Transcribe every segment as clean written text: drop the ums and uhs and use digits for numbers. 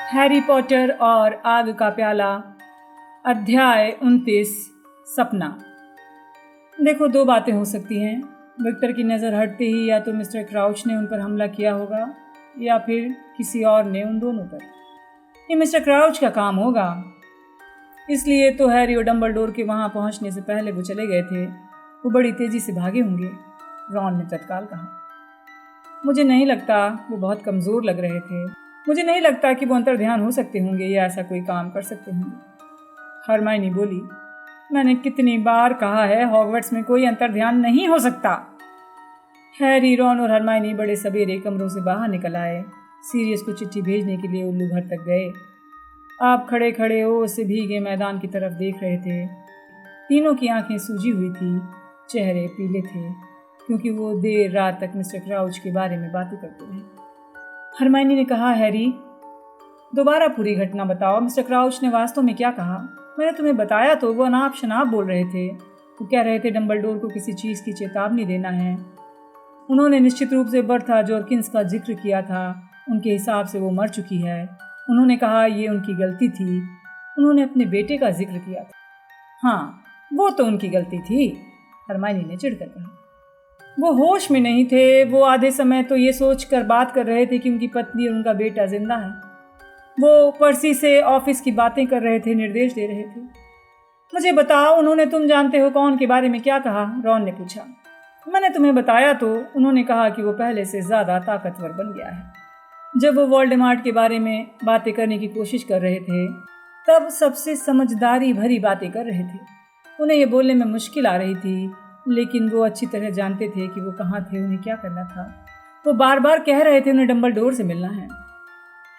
Harry Potter और आग का प्याला, अध्याय 29, सपना। देखो, दो बातें हो सकती हैं। विक्टर की नज़र हटते ही या तो मिस्टर क्राउच ने उन पर हमला किया होगा या फिर किसी और ने उन दोनों पर। ये मिस्टर क्राउच का काम होगा, इसलिए तो हैरी और डंबलडोर के वहाँ पहुँचने से पहले वो चले गए थे। वो बड़ी तेज़ी से भागे होंगे, रॉन ने तत्काल कहा। मुझे नहीं लगता, वो बहुत कमज़ोर लग रहे थे। मुझे नहीं लगता कि वो अंतर्ध्यान हो सकते होंगे या ऐसा कोई काम कर सकते होंगे। हरमाइनी बोली, मैंने कितनी बार कहा है, हॉगवर्ट्स में कोई अंतर्ध्यान नहीं हो सकता। हैरी, रॉन और हरमाइनी बड़े सवेरे कमरों से बाहर निकल आए। सीरियस को चिट्ठी भेजने के लिए उल्लू घर तक गए। आप खड़े खड़े ओस से भीगे मैदान की तरफ देख रहे थे। तीनों की आंखें सूजी हुई थी, चेहरे पीले थे, क्योंकि वो देर रात तक मिस्टर क्राउच के बारे में बातें करते रहे। हरमाइनी ने कहा, हैरी, दोबारा पूरी घटना बताओ। मिस्टर क्राउच ने वास्तव में क्या कहा? मैंने तुम्हें बताया तो वो अनाप शनाप बोल रहे थे। वो कह रहे थे डंबलडोर को किसी चीज़ की चेतावनी देना है। उन्होंने निश्चित रूप से बर्था जॉर्किंस का जिक्र किया था। उनके हिसाब से वो मर चुकी है। उन्होंने कहा ये उनकी गलती थी। उन्होंने अपने बेटे का जिक्र किया था। हाँ, वो तो उनकी गलती थी, हरमाइनी ने चिढ़कर कहा। वो होश में नहीं थे। वो आधे समय तो ये सोचकर बात कर रहे थे कि उनकी पत्नी और उनका बेटा जिंदा है। वो पर्सी से ऑफिस की बातें कर रहे थे, निर्देश दे रहे थे। मुझे बताओ, उन्होंने तुम जानते हो कौन के बारे में क्या कहा? रॉन ने पूछा। मैंने तुम्हें बताया तो। उन्होंने कहा कि वो पहले से ज़्यादा ताकतवर बन गया है। जब वो वोल्डेमॉर्ट के बारे में बातें करने की कोशिश कर रहे थे, तब सबसे समझदारी भरी बातें कर रहे थे। उन्हें ये बोलने में मुश्किल आ रही थी, लेकिन वो अच्छी तरह जानते थे कि वो कहाँ थे, उन्हें क्या करना था। वो बार बार कह रहे थे उन्हें डंबलडोर से मिलना है।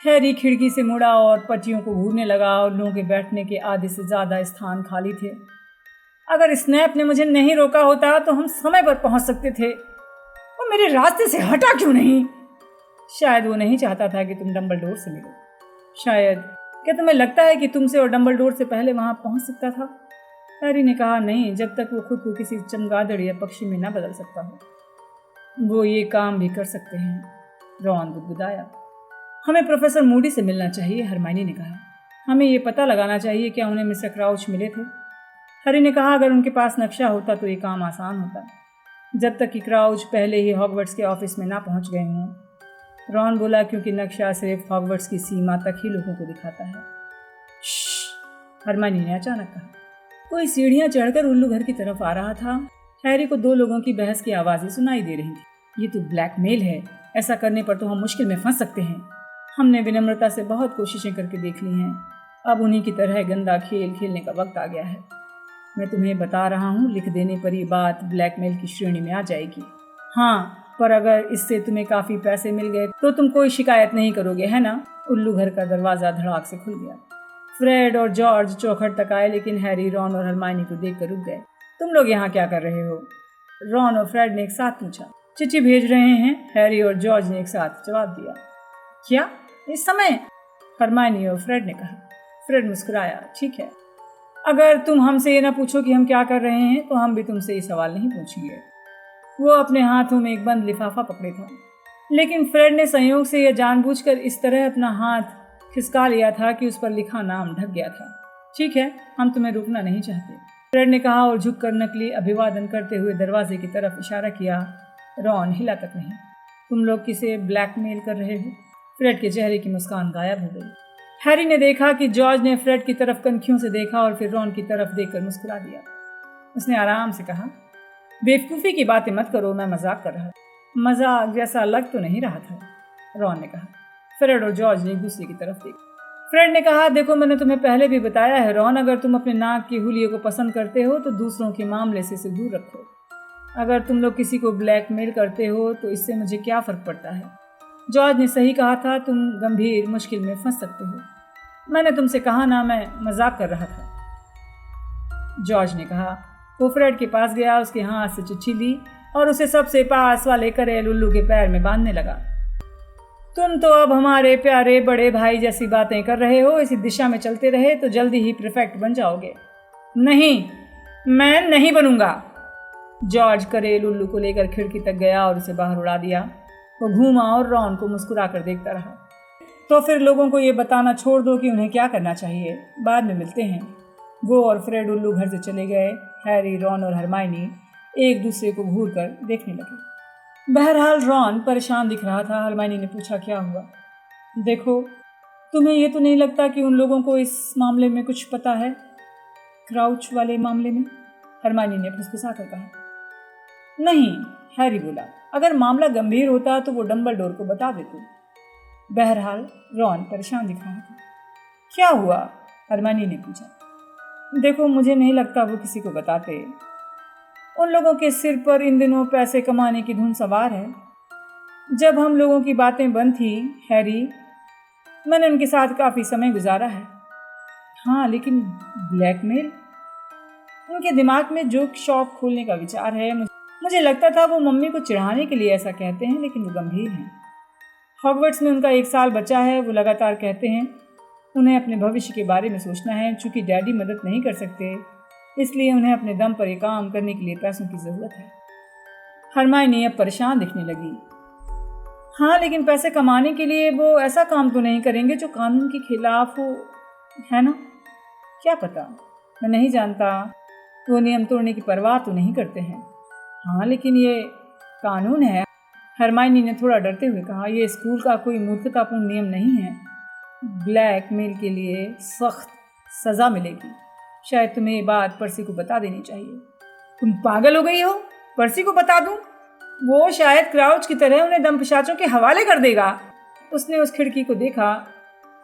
हैरी खिड़की से मुड़ा और पट्टियों को घूरने लगा और लोगों के बैठने के आधे से ज़्यादा स्थान खाली थे। अगर स्नैप ने मुझे नहीं रोका होता तो हम समय पर पहुंच सकते थे। वो मेरे रास्ते से हटा क्यों नहीं? शायद वो नहीं चाहता था कि तुम डंबलडोर से मिलो। शायद। क्या तुम्हें लगता है कि तुमसे और डंबलडोर से पहले वहां पहुंच सकता था? हैरी ने कहा, नहीं, जब तक वो खुद को किसी चमगादड़ या पक्षी में न बदल सकता हो। वो ये काम भी कर सकते हैं, रॉन बुदबुदाया। हमें प्रोफेसर मूडी से मिलना चाहिए, हरमाइनी ने कहा। हमें ये पता लगाना चाहिए क्या उन्हें मिस्टर क्राउच मिले थे। हैरी ने कहा, अगर उनके पास नक्शा होता तो ये काम आसान होता, जब तक कि क्राउच पहले ही हॉगवर्ट्स के ऑफिस में ना पहुंच गए हों। रॉन बोला, क्योंकि नक्शा सिर्फ हॉगवर्ट्स की सीमा तक ही लोगों को दिखाता है। हरमाइनी ने अचानक कहा। कोई सीढ़ियां चढ़कर उल्लू घर की तरफ आ रहा था। हैरी को दो लोगों की बहस की आवाज़ें सुनाई दे रही थी। ये तो ब्लैकमेल है। ऐसा करने पर तो हम मुश्किल में फंस सकते हैं। हमने विनम्रता से बहुत कोशिशें करके देख ली हैं। अब उन्हीं की तरह गंदा खेल खेलने का वक्त आ गया है। मैं तुम्हें बता रहा हूँ, लिख देने पर ये बात ब्लैकमेल की श्रेणी में आ जाएगी। हाँ, पर अगर इससे तुम्हें काफ़ी पैसे मिल गए तो तुम कोई शिकायत नहीं करोगे, है ना? उल्लू घर का दरवाज़ा धड़ाक से खुल गया। फ्रेड और जॉर्ज चौखट तक आए, लेकिन हैरी, रॉन और हरमाइनी को देखकर रुक गए। तुम लोग यहाँ क्या कर रहे हो? रॉन और फ्रेड ने एक साथ पूछा। चिट्ठी भेज रहे हैं, हैरी और जॉर्ज ने एक साथ जवाब दिया। क्या, इस समय? हरमाइनी और फ्रेड ने कहा। फ्रेड मुस्कुराया। ठीक है, अगर तुम हमसे ये ना पूछो कि हम क्या कर रहे हैं तो हम भी तुमसे ये सवाल नहीं पूछेंगे। वो अपने हाथों में एक बंद लिफाफा पकड़े था, लेकिन फ्रेड ने संयोग से यह जानबूझकर इस तरह अपना हाथ खिसका लिया था कि उस पर लिखा नाम ढक गया था। ठीक है, हम तुम्हें रोकना नहीं चाहते, फ्रेड ने कहा और झुककर नकली अभिवादन करते हुए दरवाजे की तरफ इशारा किया। रॉन हिला तक नहीं। तुम लोग किसे ब्लैकमेल कर रहे हो? फ्रेड के चेहरे की मुस्कान गायब हो गई। हैरी ने देखा कि जॉर्ज ने फ्रेड की तरफ कनखियों से देखा और फिर रॉन की तरफ देखकर मुस्कुरा दिया। उसने आराम से कहा, बेवकूफ़ी की बातें मत करो, मैं मजाक कर रहा था। मजाक जैसा लग तो नहीं रहा था, रॉन ने कहा। फ्रेड और जॉर्ज ने एक दूसरे की तरफ देखा। फ्रेड ने कहा, देखो, मैंने तुम्हें पहले भी बताया है रॉन, अगर तुम अपने नाक की हुलियों को पसंद करते हो तो दूसरों के मामले से इसे दूर रखो। अगर तुम लोग किसी को ब्लैकमेल करते हो तो इससे मुझे क्या फ़र्क पड़ता है? जॉर्ज ने सही कहा था, तुम गंभीर मुश्किल में फंस सकते हो। मैंने तुमसे कहा ना, मैं मजाक कर रहा था, जॉर्ज ने कहा। वो फ्रेड के पास गया, उसके हाथ से चिट्ठी ली और उसे सबसे पास वाले करेल उल्लू के पैर में बांधने लगा। तुम तो अब हमारे प्यारे बड़े भाई जैसी बातें कर रहे हो। इसी दिशा में चलते रहे तो जल्दी ही प्रीफेक्ट बन जाओगे। नहीं, मैं नहीं बनूंगा। जॉर्ज करेल उल्लू को लेकर खिड़की तक गया और उसे बाहर उड़ा दिया। वो घूमा और रॉन को मुस्कुरा कर देखता रहा। तो फिर लोगों को ये बताना छोड़ दो कि उन्हें क्या करना चाहिए। बाद में मिलते हैं। वो और फ्रेड उल्लू घर से चले गए। हैरी, रॉन और हरमाइनी एक दूसरे को घूर कर देखने लगे। बहरहाल रॉन परेशान दिख रहा था। हरमाइनी ने पूछा, क्या हुआ? देखो, तुम्हें ये तो नहीं लगता कि उन लोगों को इस मामले में कुछ पता है? क्राउच वाले मामले में? हरमाइनी ने फुसफुसा कर कहा। नहीं, हैरी बोला। अगर मामला गंभीर होता तो वो डंबलडोर को बता देते। बहरहाल रॉन परेशान दिख रहा था। क्या हुआ? हरमाइनी ने पूछा। देखो, मुझे नहीं लगता वो किसी को बताते। उन लोगों के सिर पर इन दिनों पैसे कमाने की धुन सवार है। जब हम लोगों की बातें बंद थी हैरी, मैंने उनके साथ काफ़ी समय गुजारा है। हाँ, लेकिन ब्लैकमेल? उनके दिमाग में जो शॉप खोलने का विचार है, मुझे लगता था वो मम्मी को चिढ़ाने के लिए ऐसा कहते हैं, लेकिन वो गंभीर हैं। हॉगवर्ट्स में उनका 1 साल बचा है। वो लगातार कहते हैं उन्हें अपने भविष्य के बारे में सोचना है। चूँकि डैडी मदद नहीं कर सकते, इसलिए उन्हें अपने दम पर ये काम करने के लिए पैसों की ज़रूरत है। हरमाइनी अब परेशान दिखने लगी। हाँ, लेकिन पैसे कमाने के लिए वो ऐसा काम तो नहीं करेंगे जो कानून के खिलाफ हो, है ना? क्या पता, मैं नहीं जानता। वो नियम तोड़ने की परवाह तो नहीं करते हैं। हाँ, लेकिन ये कानून है। हरमाइनी ने थोड़ा डरते हुए कहा। ये स्कूल का कोई मूर्खतापूर्ण नियम नहीं है। ब्लैकमेल के लिए सख्त सज़ा मिलेगी। शायद तुम्हें ये बात पर्सी को बता देनी चाहिए। तुम पागल हो गई हो? पर्सी को बता दूं? वो शायद क्राउच की तरह उन्हें दमपिशाचों के हवाले कर देगा। उसने उस खिड़की को देखा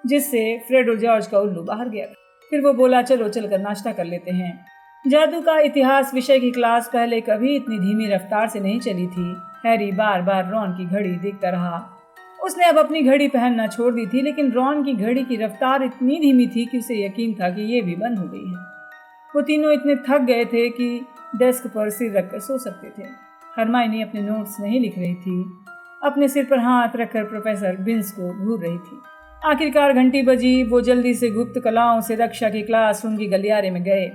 जिससे फ्रेड और जॉर्ज का उल्लू बाहर गया था। फिर वो बोला, चलो चलकर नाश्ता कर लेते हैं। जादू का इतिहास विषय की क्लास पहले कभी इतनी धीमी रफ्तार से नहीं चली थी। हैरी बार बार रॉन की घड़ी देखता रहा। उसने अब अपनी घड़ी पहनना छोड़ दी थी, लेकिन रॉन की घड़ी की रफ्तार इतनी धीमी थी कि उसे यकीन था कि ये भी बंद हो गई है। वो तीनों इतने थक गए थे कि डेस्क पर सिर रखकर सो सकते थे। हरमाइनी अपने नोट्स नहीं लिख रही थी। अपने सिर पर हाथ रखकर प्रोफेसर बिन्स को घूर रही थी। आखिरकार घंटी बजी। वो जल्दी से गुप्त कलाओं से रक्षा के क्लासरूम की गलियारे में गए।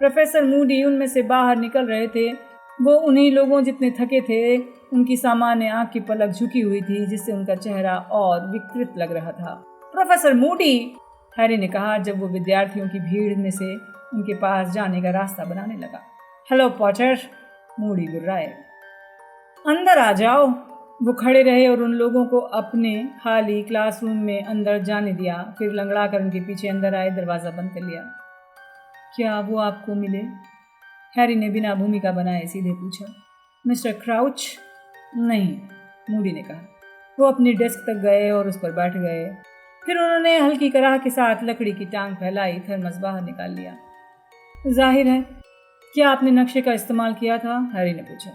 प्रोफेसर मूडी उनमें से बाहर निकल रहे थे। वो उन्हीं लोगों जितने थके थे। उनकी सामान्य आंख की पलक झुकी हुई थी, जिससे उनका चेहरा और विकृत लग रहा था। प्रोफेसर मूडी, हैरी ने कहा जब वो विद्यार्थियों की भीड़ में से उनके पास जाने का रास्ता बनाने लगा। हेलो पॉटर, मूडी गुर्राए। अंदर आ जाओ। वो खड़े रहे और उन लोगों को अपने खाली क्लासरूम में अंदर जाने दिया। फिर लंगड़ा कर उनके पीछे अंदर आए, दरवाज़ा बंद कर लिया। क्या वो आपको मिले? हैरी ने बिना भूमिका बनाए सीधे पूछा। Mister crouch? नहीं, मूडी ने कहा। वो अपनी डेस्क तक गए और उस पर बैठ गए। फिर उन्होंने हल्की कराह के साथ लकड़ी की टांग फैलाई, थर्मस बाहर निकाल लिया। जाहिर है। क्या आपने नक्शे का इस्तेमाल किया था? हैरी ने पूछा।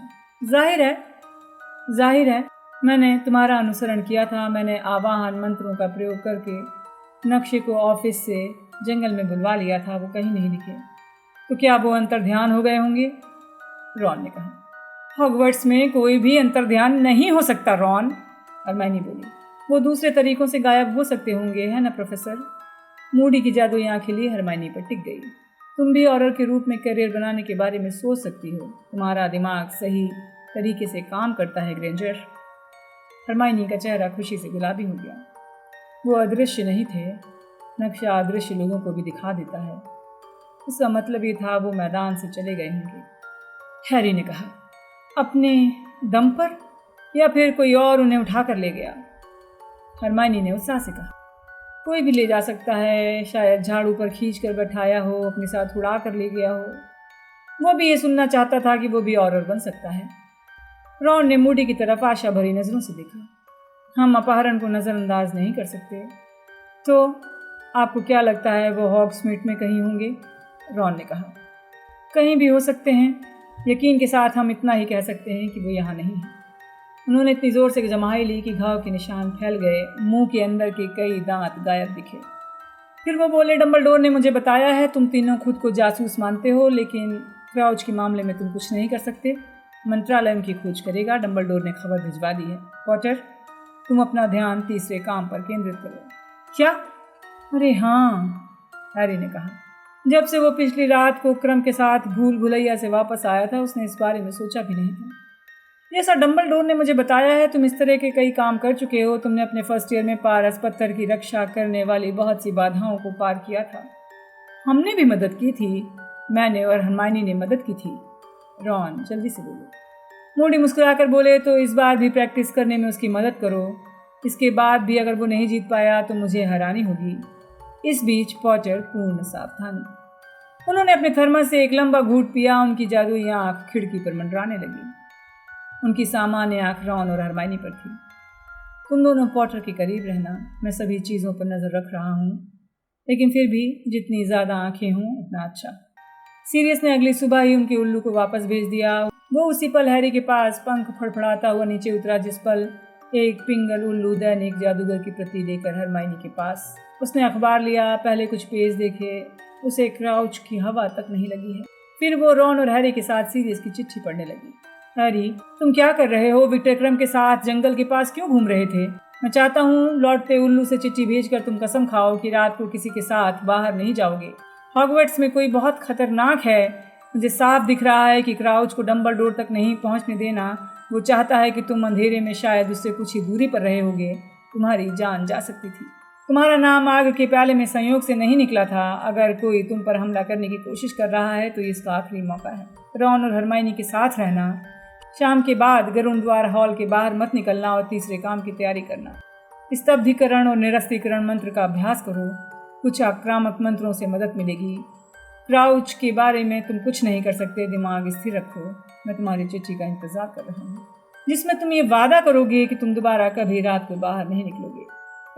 जाहिर है, मैंने तुम्हारा अनुसरण किया था। मैंने आवाहन मंत्रों का प्रयोग करके नक्शे को ऑफिस से जंगल में बुलवा लिया था। वो कहीं नहीं दिखे। तो क्या वो अंतर्ध्यान हो गए होंगे? रॉन ने कहा। हॉगवर्ट्स में कोई भी अंतर्ध्यान नहीं हो सकता रॉन, हरमाइनी बोली। वो दूसरे तरीकों से गायब हो सकते होंगे, है ना प्रोफेसर? मूडी की जादुई आंखें लिए हरमाइनी पर टिक गई। तुम भी ऑरर के रूप में करियर बनाने के बारे में सोच सकती हो। तुम्हारा दिमाग सही तरीके से काम करता है ग्रेंजर। हरमाइनी का चेहरा खुशी से गुलाबी हो गया। वो अदृश्य नहीं थे। नक्शा अदृश्य लोगों को भी दिखा देता है। उसका मतलब ये था वो मैदान से चले गए होंगे। हैरी ने कहा। अपने दम पर, या फिर कोई और उन्हें उठा कर ले गया? हरमाइनी ने उत्साह से कहा। कोई भी ले जा सकता है। शायद झाड़ू पर खींच कर बैठाया हो, अपने साथ उड़ा कर ले गया हो। वो भी ये सुनना चाहता था कि वो भी ऑरर बन सकता है। रॉन ने मूडी की तरफ आशा भरी नज़रों से देखा। हम अपहरण को नज़रअंदाज नहीं कर सकते। तो आपको क्या लगता है वो हॉग्समीड में कहीं होंगे? रॉन ने कहा। कहीं भी हो सकते हैं। यकीन के साथ हम इतना ही कह सकते हैं कि वो यहाँ नहीं है। उन्होंने इतनी ज़ोर से जमाई ली कि घाव के निशान फैल गए। मुंह के अंदर के कई दांत गायब दिखे। फिर वो बोले, डंबलडोर ने मुझे बताया है तुम तीनों खुद को जासूस मानते हो, लेकिन क्राउच के मामले में तुम कुछ नहीं कर सकते। मंत्रालय उनकी खोज करेगा। डंबलडोर ने खबर भिजवा दी है। पॉटर, तुम अपना ध्यान तीसरे काम पर केंद्रित करो। क्या? अरे हाँ, हैरी ने कहा। जब से वो पिछली रात को क्रम के साथ भूल भुलैया से वापस आया था, उसने इस बारे में सोचा भी नहीं था। जैसा डम्बलडोर ने मुझे बताया है, तुम इस तरह के कई काम कर चुके हो। तुमने अपने फर्स्ट ईयर में पारस पत्थर की रक्षा करने वाली बहुत सी बाधाओं को पार किया था। हमने भी मदद की थी, मैंने और हरमाइनी ने मदद की थी। रॉन जल्दी से बोलो। मूडी मुस्कुराकर बोले, तो इस बार भी प्रैक्टिस करने में उसकी मदद करो। इसके बाद भी अगर वो नहीं जीत पाया तो मुझे हैरानी होगी। इस बीच पॉटर पूर्ण सावधानी। उन्होंने अपने थर्मस से एक लंबा घूंट पिया। उनकी जादुई आंख खिड़की पर मंडराने लगी। उनकी सामान्य आंख रॉन और हरमाइनी पर थी। तुम दोनों पॉटर के करीब रहना, मैं सभी चीज़ों पर नज़र रख रहा हूँ, लेकिन फिर भी जितनी ज़्यादा आंखें हों उतना अच्छा। सीरियस ने अगली सुबह ही उनके उल्लू को वापस भेज दिया। वो उसी पल हैरी के पास पंख फड़फड़ाता हुआ नीचे उतरा, जिस पल एक पिंगल उल्लू दैनिक जादूगर की प्रति लेकर हरमाइनी के पास। उसने अखबार लिया, पहले कुछ पेज देखे। उसे क्राउच की हवा तक नहीं लगी है। फिर वो रॉन और हैरी के साथ सीरियस की चिट्ठी पढ़ने लगी। हैरी, तुम क्या कर रहे हो? विक्टर क्रम के साथ जंगल के पास क्यों घूम रहे थे? मैं चाहता हूँ लौटते उल्लू से चिट्ठी भेजकर तुम कसम खाओ कि रात को किसी के साथ बाहर नहीं जाओगे। हॉगवर्ट्स में कोई बहुत खतरनाक है। मुझे साफ दिख रहा है कि क्राउच को डम्बलडोर तक नहीं पहुंचने देना। वो चाहता है कि तुम अंधेरे में शायद उससे कुछ ही दूरी पर रहे होगे। तुम्हारी जान जा सकती थी। तुम्हारा नाम आग के प्याले में संयोग से नहीं निकला था। अगर कोई तुम पर हमला करने की कोशिश कर रहा है तो इसका आखिरी मौका है। रॉन और हरमाइनी के साथ रहना। शाम के बाद गरुड़ द्वार हॉल के बाहर मत निकलना और तीसरे काम की तैयारी करना। स्तब्धीकरण और निरस्तीकरण मंत्र का अभ्यास करो। कुछ आक्रामक मंत्रों से मदद मिलेगी। क्राउच के बारे में तुम कुछ नहीं कर सकते। दिमाग स्थिर रखो। मैं तुम्हारी चिट्ठी का इंतजार कर रहा हूँ, जिसमें तुम ये वादा करोगे कि तुम दोबारा कभी रात को बाहर नहीं निकलोगे।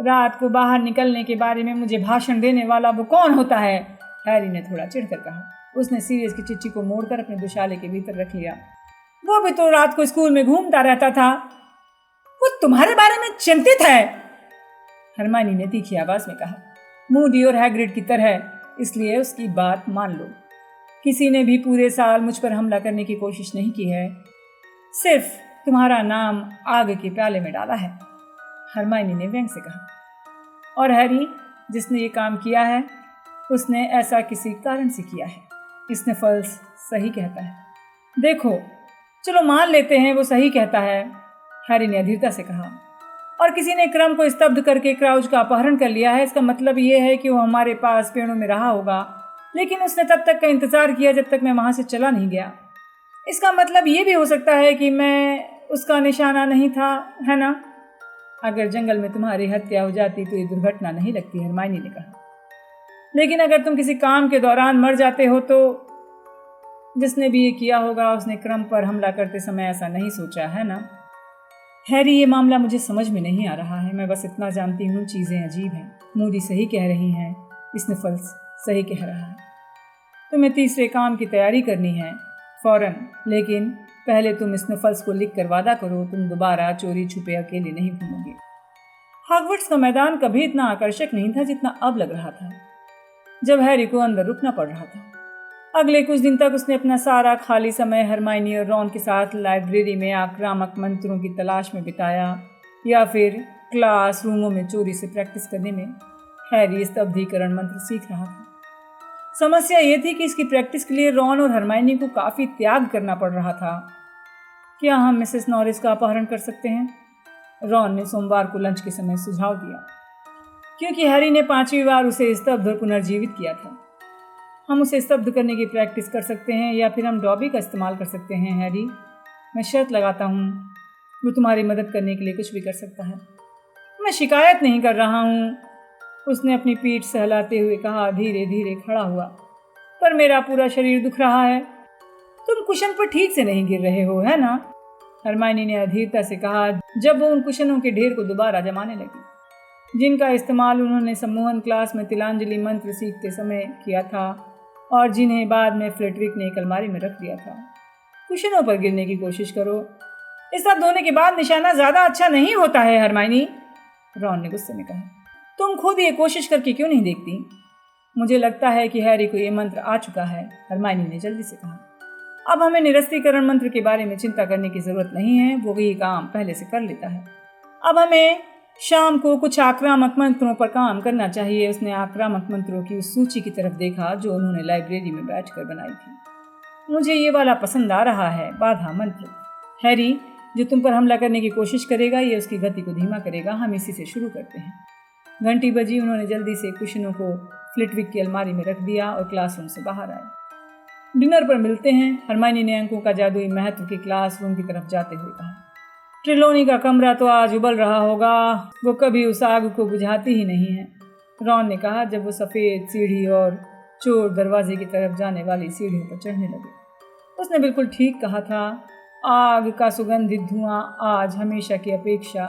रात को बाहर निकलने के बारे में मुझे भाषण देने वाला वो कौन होता है? हैरी ने थोड़ा चिढ़कर कहा। उसने सीरियस की चिट्ठी को मोड़कर अपने दुशाले के भीतर रख लिया। वो भी तो रात को स्कूल में घूमता रहता था। वो तुम्हारे बारे में चिंतित है, हरमाइनी ने तीखी आवाज में कहा। मूडी और हैग्रिड की तरह, इसलिए उसकी बात मान लो। किसी ने भी पूरे साल मुझ पर हमला करने की कोशिश नहीं की है। सिर्फ तुम्हारा नाम आग के प्याले में डाला है, हरमाइनी ने व्यंग से कहा। और हैरी, जिसने ये काम किया है उसने ऐसा किसी कारण से किया है। स्निफल्स सही कहता है। देखो, चलो मान लेते हैं वो सही कहता है, हैरी ने अधीरता से कहा। और किसी ने क्रम को स्तब्ध करके क्राउच का अपहरण कर लिया है। इसका मतलब ये है कि वो हमारे पास पेड़ों में रहा होगा, लेकिन उसने तब तक का इंतजार किया जब तक मैं वहां से चला नहीं गया। इसका मतलब ये भी हो सकता है कि मैं उसका निशाना नहीं था, है ना? अगर जंगल में तुम्हारी हत्या हो जाती तो ये दुर्घटना नहीं लगती, हरमाइनी ने कहा। लेकिन अगर तुम किसी काम के दौरान मर जाते हो तो जिसने भी ये किया होगा उसने क्रम पर हमला करते समय ऐसा नहीं सोचा, है ना? हैरी, ये मामला मुझे समझ में नहीं आ रहा है। मैं बस इतना जानती हूँ, चीज़ें अजीब हैं। मूडी सही कह रही हैं, स्निफल्स सही कह रहा है। तुम्हें तीसरे काम की तैयारी करनी है फौरन, लेकिन पहले तुम स्निफल्स को लिख कर वादा करो तुम दोबारा चोरी छुपे अकेले नहीं घूमोगे। हॉगवर्ट्स का मैदान कभी इतना आकर्षक नहीं था जितना अब लग रहा था, जब हैरी को अंदर रुकना पड़ रहा था। अगले कुछ दिन तक उसने अपना सारा खाली समय हरमाइनी और रॉन के साथ लाइब्रेरी में आक्रामक मंत्रों की तलाश में बिताया, या फिर क्लास रूमों में चोरी से प्रैक्टिस करने में। हैरी स्तब्धीकरण मंत्र सीख रहा था। समस्या ये थी कि इसकी प्रैक्टिस के लिए रॉन और हरमाइनी को काफ़ी त्याग करना पड़ रहा था। क्या हम मिसेस नॉरिस का अपहरण कर सकते हैं? रॉन ने सोमवार को लंच के समय सुझाव दिया, क्योंकि हैरी ने 5वीं बार उसे स्तब्ध और पुनर्जीवित किया था। हम उसे स्तब्ध करने की प्रैक्टिस कर सकते हैं, या फिर हम डॉबी का इस्तेमाल कर सकते हैं। हैरी, मैं शर्त लगाता हूँ वो तुम्हारी मदद करने के लिए कुछ भी कर सकता है। मैं शिकायत नहीं कर रहा हूँ, उसने अपनी पीठ सहलाते हुए कहा। धीरे धीरे खड़ा हुआ। पर मेरा पूरा शरीर दुख रहा है। तुम कुशन पर ठीक से नहीं गिर रहे हो, है ना? हरमाइनी ने अधीरता से कहा, जब वो उन कुशनों के ढेर को दोबारा जमाने लगी जिनका इस्तेमाल उन्होंने सम्मोहन क्लास में तिलांजलि मंत्र सीखते समय किया था और जिन्हें बाद में फ्लेटविक ने एक अलमारी में रख दिया था। कुशनों पर गिरने की कोशिश करो। इस सब धोने के बाद निशाना ज्यादा अच्छा नहीं होता है, हरमाइनी, रॉन ने गुस्से में कहा। तुम खुद ये कोशिश करके क्यों नहीं देखती? मुझे लगता है कि हैरी को ये मंत्र आ चुका है, हरमाइनी ने जल्दी से कहा। अब हमें निरस्तीकरण मंत्र के बारे में चिंता करने की जरूरत नहीं है, वो ये काम पहले से कर लेता है। अब हमें शाम को कुछ आक्रामक मंत्रों पर काम करना चाहिए। उसने आक्रामक मंत्रों की उस सूची की तरफ देखा जो उन्होंने लाइब्रेरी में बैठकर बनाई थी। मुझे ये वाला पसंद आ रहा है, बाधा मंत्र। हैरी, जो तुम पर हमला करने की कोशिश करेगा ये उसकी गति को धीमा करेगा। हम इसी से शुरू करते हैं। घंटी बजी। उन्होंने जल्दी से कुशनों को फ्लिटविक की अलमारी में रख दिया और क्लासरूम से बाहर आए। डिनर पर मिलते हैं। हरमाइनी ने अंकों का जादुई महत्व के क्लासरूम की तरफ जाते हुए कहा, ट्रिलोनी का कमरा तो आज उबल रहा होगा, वो कभी उस आग को बुझाती ही नहीं है। रॉन ने कहा जब वो सफ़ेद सीढ़ी और चोर दरवाजे की तरफ जाने वाली सीढ़ियों पर चढ़ने लगे। उसने बिल्कुल ठीक कहा था। आग का सुगंधित धुआं आज हमेशा की अपेक्षा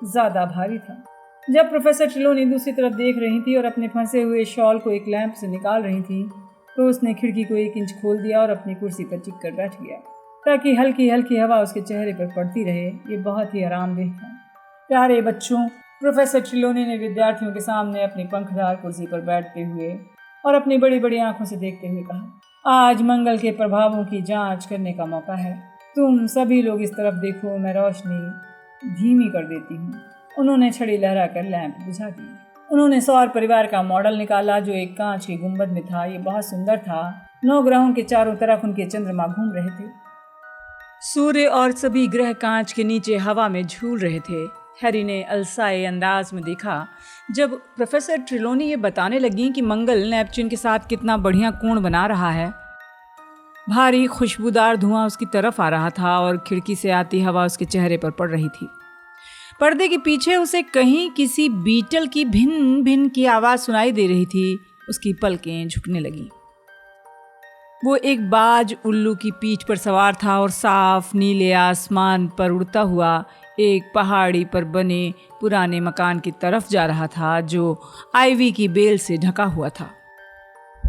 ज़्यादा भारी था। जब प्रोफेसर ट्रिलोनी दूसरी तरफ देख रही थी और अपने फंसे हुए शॉल को एक लैंप से निकाल रही थी तो उसने खिड़की को 1 इंच खोल दिया और अपनी कुर्सी पर चिपक कर बैठ गया ताकि हल्की हल्की हवा उसके चेहरे पर पड़ती रहे। ये बहुत ही आरामदेह था। प्यारे बच्चों, प्रोफेसर ट्रिलोनी ने विद्यार्थियों के सामने अपनी पंखदार कुर्सी पर बैठते हुए और अपनी बड़ी बड़ी आंखों से देखते हुए कहा, आज मंगल के प्रभावों की जांच करने का मौका है। तुम सभी लोग इस तरफ देखो, मैं रोशनी धीमी कर देती हूँ। उन्होंने छड़ी लहराकर लैंप बुझा दी। उन्होंने सौर परिवार का मॉडल निकाला जो एक कांच के गुंबद में था। ये बहुत सुंदर था। 9 ग्रहों के चारों तरफ उनके चंद्रमा घूम रहे थे। सूर्य और सभी ग्रह कांच के नीचे हवा में झूल रहे थे। हैरी ने अलसाए अंदाज में देखा जब प्रोफेसर ट्रिलोनी ये बताने लगी कि मंगल नेपच्यून के साथ कितना बढ़िया कोण बना रहा है। भारी खुशबूदार धुआं उसकी तरफ आ रहा था और खिड़की से आती हवा उसके चेहरे पर पड़ रही थी। पर्दे के पीछे उसे कहीं किसी बीटल की भिन भिन की आवाज़ सुनाई दे रही थी। उसकी पलकें झुकने लगीं। वो एक बाज उल्लू की पीठ पर सवार था और साफ नीले आसमान पर उड़ता हुआ एक पहाड़ी पर बने पुराने मकान की तरफ जा रहा था जो आइवी की बेल से ढका हुआ था।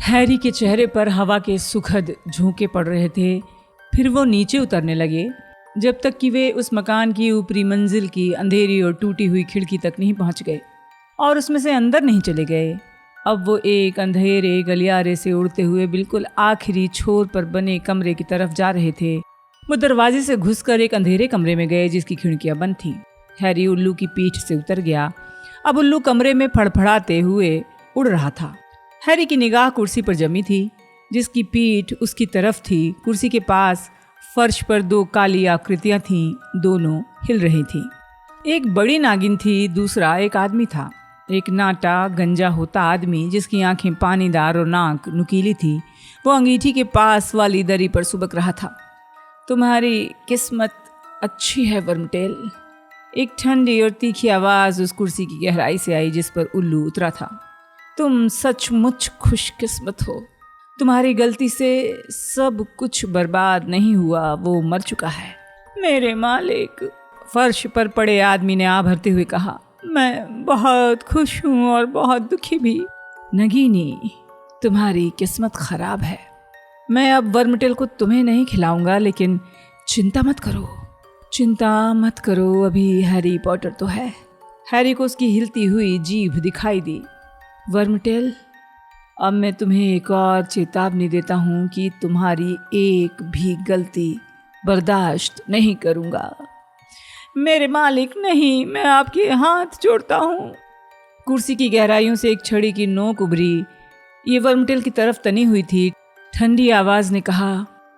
हैरी के चेहरे पर हवा के सुखद झोंके पड़ रहे थे। फिर वो नीचे उतरने लगे जब तक कि वे उस मकान की ऊपरी मंजिल की अंधेरी और टूटी हुई खिड़की तक नहीं पहुंच गए और उसमें से अंदर नहीं चले गए। अब वो एक अंधेरे गलियारे से उड़ते हुए बिल्कुल आखिरी छोर पर बने कमरे की तरफ जा रहे थे। वो दरवाजे से घुसकर एक अंधेरे कमरे में गए जिसकी खिड़कियां बंद थीं। हैरी उल्लू की पीठ से उतर गया। अब उल्लू कमरे में फड़फड़ाते हुए उड़ रहा था। हैरी की निगाह कुर्सी पर जमी थी जिसकी पीठ उसकी तरफ थी। कुर्सी के पास फर्श पर 2 काली आकृतियां थीं, दोनों हिल रही थीं। एक बड़ी नागिन थी, दूसरा एक आदमी था। एक नाटा गंजा होता आदमी जिसकी आंखें पानीदार और नाक नुकीली थी। वो अंगीठी के पास वाली दरी पर सुबक रहा था। तुम्हारी किस्मत अच्छी है वर्मटेल। एक ठंडी और तीखी आवाज़ उस कुर्सी की गहराई से आई जिस पर उल्लू उतरा था। तुम सचमुच खुशकिस्मत हो। तुम्हारी गलती से सब कुछ बर्बाद नहीं हुआ, वो मर चुका है। मेरे मालिक, फर्श पर पड़े आदमी ने आ भरते हुए कहा, मैं बहुत खुश हूँ और बहुत दुखी भी। नगीनी, तुम्हारी किस्मत खराब है। मैं अब वर्मटेल को तुम्हें नहीं खिलाऊंगा, लेकिन चिंता मत करो, चिंता मत करो, अभी हैरी पॉटर तो है। हैरी को उसकी हिलती हुई जीभ दिखाई दी। वर्मटेल, अब मैं तुम्हें एक और चेतावनी देता हूँ कि तुम्हारी एक भी गलती बर्दाश्त नहीं करूँगा। मेरे मालिक, नहीं, मैं आपके हाथ जोड़ता हूँ। कुर्सी की गहराइयों से एक छड़ी की नोक उभरी। ये वर्मटेल की तरफ तनी हुई थी। ठंडी आवाज़ ने कहा,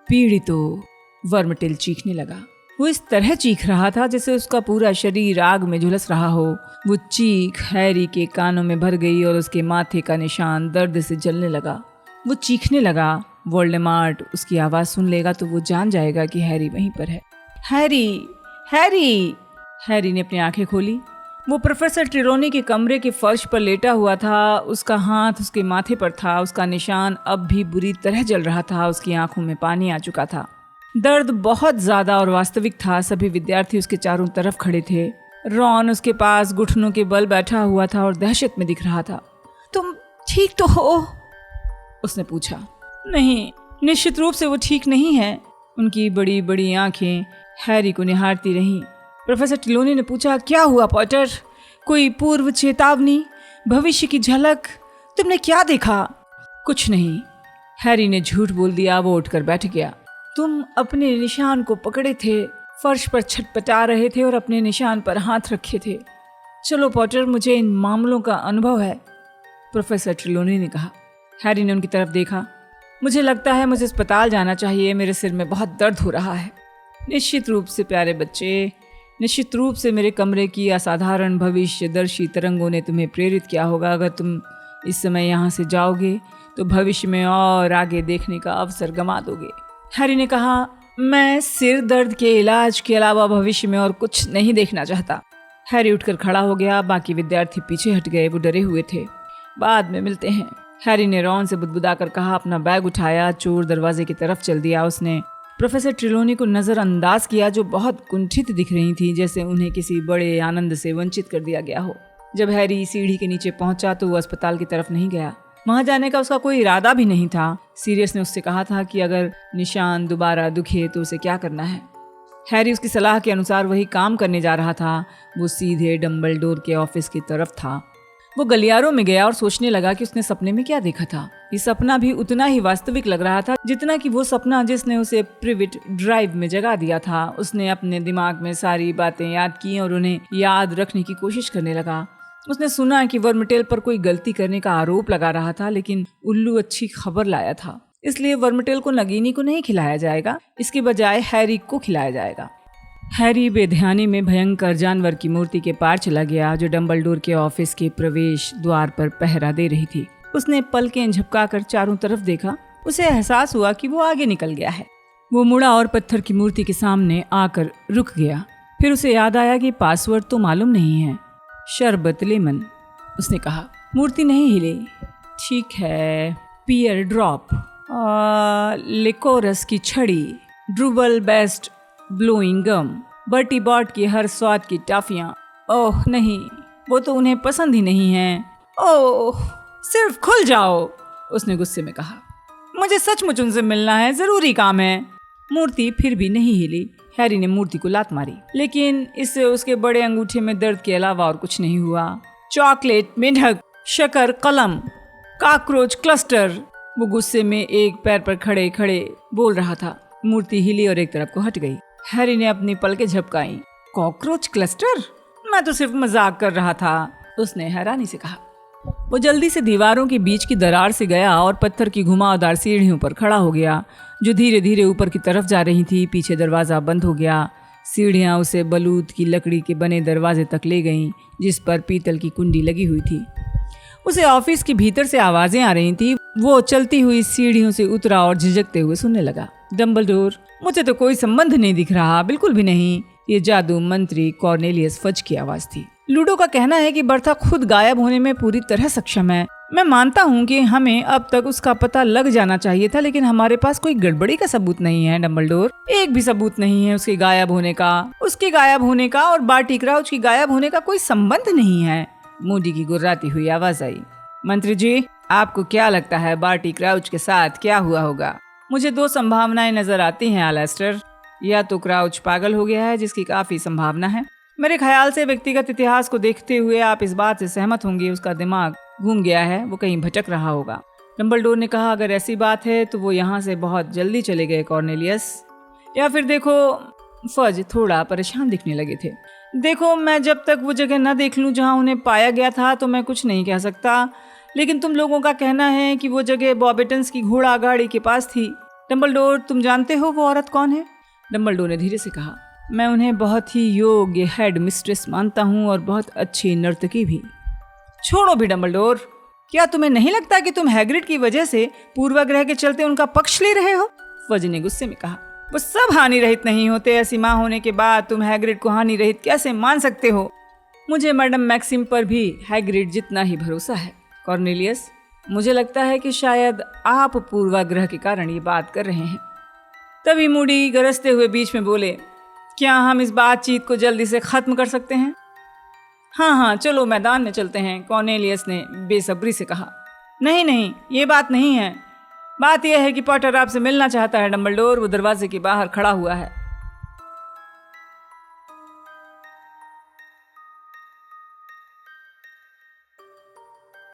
पीड़ितो। वर्मटेल चीखने लगा। वो इस तरह चीख रहा था जैसे उसका पूरा शरीर आग में झुलस रहा हो। वो चीख हैरी के कानों में भर गई और उसके माथे का निशान दर्द से जलने लगा। वो चीखने लगा। वोल्डेमार्ट उसकी आवाज़ सुन लेगा तो वो जान जाएगा कि हैरी वहीं पर है। Harry, Harry! हैरी ने अपनी आंखें खोली। वो प्रोफेसर ट्रिलोनी के कमरे के फर्श पर लेटा हुआ था। उसका हाथ उसके माथे पर था। उसका निशान अब भी बुरी तरह जल रहा था। उसकी आंखों में पानी आ चुका था। दर्द बहुत ज़्यादा और वास्तविक था। सभी विद्यार्थी उसके चारों तरफ खड़े थे। रॉन उसके पास घुटनों के बल बैठा हुआ था और दहशत में दिख रहा था। तुम ठीक तो हो? उसने पूछा। नहीं, निश्चित रूप से वो ठीक नहीं है। उनकी बड़ी बड़ी आंखें हैरी को निहारती रहीं। प्रोफेसर ट्रिलोनी ने पूछा, क्या हुआ पॉटर? कोई पूर्व चेतावनी, भविष्य की झलक? तुमने क्या देखा? कुछ नहीं, हैरी ने झूठ बोल दिया। वो उठकर बैठ गया। तुम अपने निशान को पकड़े थे, फर्श पर छटपटा रहे थे और अपने निशान पर हाथ रखे थे। चलो पॉटर, मुझे इन मामलों का अनुभव है, प्रोफेसर ट्रिलोनी ने कहा। हैरी ने उनकी तरफ देखा। मुझे लगता है मुझे अस्पताल जाना चाहिए, मेरे सिर में बहुत दर्द हो रहा है। निश्चित रूप से प्यारे बच्चे, निश्चित रूप से मेरे कमरे की असाधारण भविष्यदर्शी तरंगों ने तुम्हें प्रेरित किया होगा। अगर तुम इस समय यहाँ से जाओगे तो भविष्य में और आगे देखने का अवसर गंवा दोगे। हैरी ने कहा, मैं सिर दर्द के इलाज के अलावा भविष्य में और कुछ नहीं देखना चाहता। हैरी उठकर खड़ा हो गया। बाकी विद्यार्थी पीछे हट गए, वो डरे हुए थे। बाद में मिलते हैं, हैरी ने रॉन से बुदबुदाकर कहा। अपना बैग उठाया, चोर दरवाजे की तरफ चल दिया। उसने प्रोफेसर ट्रेलॉनी को नज़रअंदाज किया, जो बहुत कुंठित दिख रही थी, जैसे उन्हें किसी बड़े आनंद से वंचित कर दिया गया हो। जब हैरी सीढ़ी के नीचे पहुंचा तो वो अस्पताल की तरफ नहीं गया। वहां जाने का उसका कोई इरादा भी नहीं था। सीरियस ने उससे कहा था कि अगर निशान दोबारा दुखे तो उसे क्या करना है। हैरी उसकी सलाह के अनुसार वही काम करने जा रहा था। वो सीधे डंबलडोर के ऑफिस की तरफ था। वो गलियारों में गया और सोचने लगा कि उसने सपने में क्या देखा था। ये सपना भी उतना ही वास्तविक लग रहा था जितना कि वो सपना जिसने उसे प्रिविट ड्राइव में जगा दिया था। उसने अपने दिमाग में सारी बातें याद की और उन्हें याद रखने की कोशिश करने लगा। उसने सुना कि वर्मटेल पर कोई गलती करने का आरोप लगा रहा था, लेकिन उल्लू अच्छी खबर लाया था, इसलिए वर्मटेल को नगीनी को नहीं खिलाया जाएगा, इसके बजाय हैरी को खिलाया जाएगा। हैरी बेध्यानी में भयंकर जानवर की मूर्ति के पार चला गया, जो डंबलडोर के ऑफिस के प्रवेश द्वार पर पहरा दे रही थी। उसने पलकें झपकाकर चारों तरफ देखा। उसे एहसास हुआ कि वो आगे निकल गया है। वो मुड़ा और पत्थर की मूर्ति के सामने आकर रुक गया। फिर उसे याद आया कि पासवर्ड तो मालूम नहीं है। शरबत लेमन, उसने कहा। मूर्ति नहीं हिली। ठीक है, पियर ड्रॉप, लिकोरस की छड़ी, ड्रूबल बेस्ट ब्लोइंग गम, बर्टी बॉट की हर स्वाद की टॉफियां। ओह नहीं, वो तो उन्हें पसंद ही नहीं है। ओह, सिर्फ खुल जाओ, उसने गुस्से में कहा। मुझे सचमुच उनसे मिलना है, जरूरी काम है। मूर्ति फिर भी नहीं हिली। हैरी ने मूर्ति को लात मारी, लेकिन इससे उसके बड़े अंगूठे में दर्द के अलावा और कुछ नहीं हुआ। चॉकलेट, मेंढक, शकर, कलम, कॉकरोच क्लस्टर, वो गुस्से में एक पैर पर खड़े खड़े बोल रहा था। मूर्ति हिली और एक तरफ को हट गई। हैरी ने अपनी पलकें झपकाई। Cockroach cluster? मैं तो सिर्फ मजाक कर रहा था, उसने हैरानी से कहा। वो जल्दी से दीवारों के बीच की दरार से गया और पत्थर की घुमावदार सीढ़ियों पर खड़ा हो गया, जो धीरे धीरे ऊपर की तरफ जा रही थी। पीछे दरवाजा बंद हो गया। सीढ़ियां उसे बलूत की लकड़ी के बने दरवाजे तक ले गईं, जिस पर पीतल की कुंडी लगी हुई थी। उसे ऑफिस के भीतर से आवाजें आ रही थी। वो चलती हुई सीढ़ियों से उतरा और झिझकते हुए सुनने लगा। डंबलडोर, मुझे तो कोई संबंध नहीं दिख रहा, बिल्कुल भी नहीं। ये जादू मंत्री कॉर्नेलियस फज की आवाज थी। लूडो का कहना है कि बर्था खुद गायब होने में पूरी तरह सक्षम है। मैं मानता हूँ कि हमें अब तक उसका पता लग जाना चाहिए था, लेकिन हमारे पास कोई गड़बड़ी का सबूत नहीं है डंबलडोर। एक भी सबूत नहीं है उसके गायब होने का। उसके गायब होने का और बार्टी क्राउच की गायब होने का कोई संबंध नहीं है। मूडी की गुर्राती हुई आवाज आई। मंत्री जी, आपको क्या लगता है बार्टी क्राउच के साथ क्या हुआ होगा? मुझे दो संभावनाएं नजर आती हैं एलेस्टर। या तो क्राउच पागल हो गया है, जिसकी काफी संभावना है। मेरे ख्याल से व्यक्तिगत इतिहास को देखते हुए आप इस बात से सहमत होंगे, उसका दिमाग घूम गया है, वो कहीं भटक रहा होगा। डंबलडोर ने कहा, अगर ऐसी बात है तो वो यहाँ से बहुत जल्दी चले गए कॉर्नेलियस। या फिर देखो, फज थोड़ा परेशान दिखने लगे थे। देखो, मैं जब तक वो जगह न देख लूँ जहाँ उन्हें पाया गया था तो मैं कुछ नहीं कह सकता, लेकिन तुम लोगों का कहना है कि वो जगह बॉबेटन्स की घोड़ा गाड़ी के पास थी। डंबलडोर, तुम जानते हो वो औरत कौन है? डंबलडोर ने धीरे से कहा, मैं उन्हें बहुत ही योग्य हेड मिस्ट्रेस मानता हूँ और बहुत अच्छी नर्तकी भी। छोड़ो भी डंबलडोर, क्या तुम्हें नहीं लगता कि तुम हैग्रिड की वजह से पूर्वाग्रह के चलते उनका पक्ष ले रहे हो? फज ने गुस्से में कहा, वो सब हानि रहित नहीं होते। ऐसी माँ होने के बाद तुम हैग्रिड को हानि रहित कैसे मान सकते हो? मुझे मैडम मैक्सिम पर भी हैग्रिड जितना ही भरोसा है। कॉर्नेलियस, मुझे लगता है कि शायद आप पूर्वाग्रह के कारण ये बात कर रहे हैं। तभी मूडी गरजते हुए बीच में बोले, क्या हम इस बातचीत को जल्दी से खत्म कर सकते हैं? हाँ, चलो मैदान में चलते हैं, कॉर्नेलियस ने बेसब्री से कहा। नहीं, ये बात नहीं है। बात यह है कि पॉटर आपसे मिलना चाहता है डंबलडोर। वो दरवाजे के बाहर खड़ा हुआ है।